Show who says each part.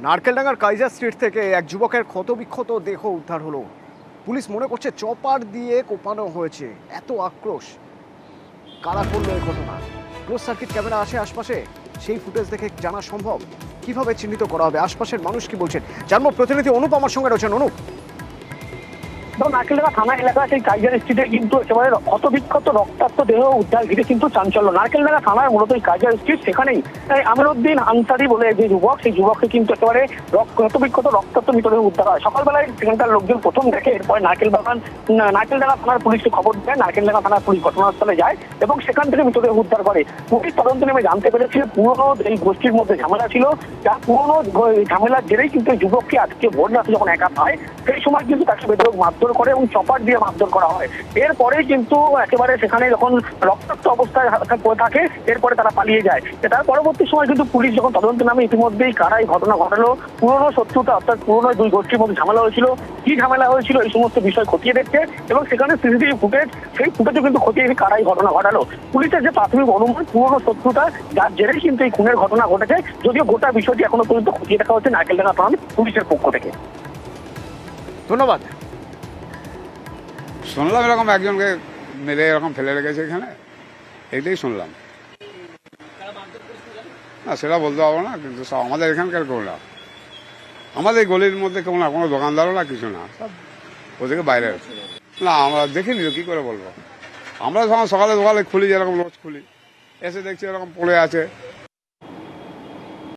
Speaker 1: নারকেলডাঙ্গার Kaiser street থেকে এক যুবকের ক্ষতবিক্ষত দেহ উদ্ধার হলো। পুলিশ মনে করছে চপার দিয়ে কোপানো হয়েছে। এত আক্রোশ, কারা করলো এই ঘটনা? ক্লোজ সার্কিট ক্যামেরা আছে আশপাশে, সেই ফুটেজ দেখে জানা সম্ভব। কিভাবে চিহ্নিত করা হবে? আশপাশের মানুষ কি বলছেন জানবো। প্রতিনিধি অনুপ আমার সঙ্গে রয়েছেন। অনুপ,
Speaker 2: নারকেলডাঙ্গা থানা এলাকা সেই কাইজার স্ট্রিটে কিন্তু একেবারে ক্ষতবিক্ষত রক্তাক্ত দেহ উদ্ধার ঘিরে কিন্তু চাঞ্চল্য। নারকেলডাঙ্গা থানার মূলত এই কাইজার স্ট্রিট, সেখানেই আমিরউদ্দিন আনসারি বলে যে যুবক, সেই যুবককে কিন্তু একেবারে ক্ষতবিক্ষত রক্তাক্ত মৃতদেহ উদ্ধার হয়। সকালবেলায় সেখানকার লোকজন প্রথম দেখে, এরপরে নারকেলডাঙ্গা থানার পুলিশকে খবর দেয়। নারকেলডাঙ্গা থানার পুলিশ ঘটনাস্থলে যায় এবং সেখান থেকে মৃতদেহ উদ্ধার করে। পুলিশ তদন্ত নেমে জানতে পেরেছে পুরনো এই গোষ্ঠীর মধ্যে ঝামেলা ছিল, যার পুরনো ঝামেলার জেরেই কিন্তু এই যুবককে আজকে ভোর রাতে যখন একা পায়, সেই সময় কিন্তু তাকে বেধড়ক মারধর করে এবং চপার দিয়ে মারধর করা হয়। এরপরে কিন্তু একেবারে সেখানে যখন রক্তাক্ত অবস্থায় পড়ে থাকে, এরপরে তারা পালিয়ে যায়। তার পরবর্তী সময় কিন্তু পুলিশ যখন তদন্ত নামে, ইতিমধ্যেই কারা এই ঘটনা ঘটালো, পুরনো শত্রুতা অর্থাৎ পুরনো দুই গোষ্ঠীর মধ্যে ঝামেলা হয়েছিল, কি ঝামেলা হয়েছিল এই সমস্ত বিষয় খতিয়ে দেখছে এবং সেখানে সিসিটিভি ফুটেজ, সেই ফুটেজও কিন্তু খতিয়ে দেখে কারা এই ঘটনা ঘটালো। পুলিশের যে প্রাথমিক অনুমান, পুরনো শত্রুতা, যার জেরেই কিন্তু এই খুনের ঘটনা ঘটেছে। যদিও গোটা বিষয়টি এখনো পর্যন্ত খতিয়ে দেখা হচ্ছে নারকেলডাঙ্গা থানা পুলিশের পক্ষ থেকে।
Speaker 1: ধন্যবাদ।
Speaker 3: শুনলাম এরকম একজনকে মেরে এরকম ফেলে রেখেছে এখানে, এইটাই শুনলাম। না সেটা বলতে পারবো না, কিন্তু সব আমাদের এখানকার কেউ না, আমাদের গলির মধ্যে কেউ না, কোনো দোকানদারও না, কিছু না, সব ওদেরকে বাইরে না। আমরা দেখিনি তো, কী করে বলবো? আমরা যখন সকালে সকালে খুলি, যেরকম রোজ খুলি, এসে দেখছি এরকম পড়ে আছে,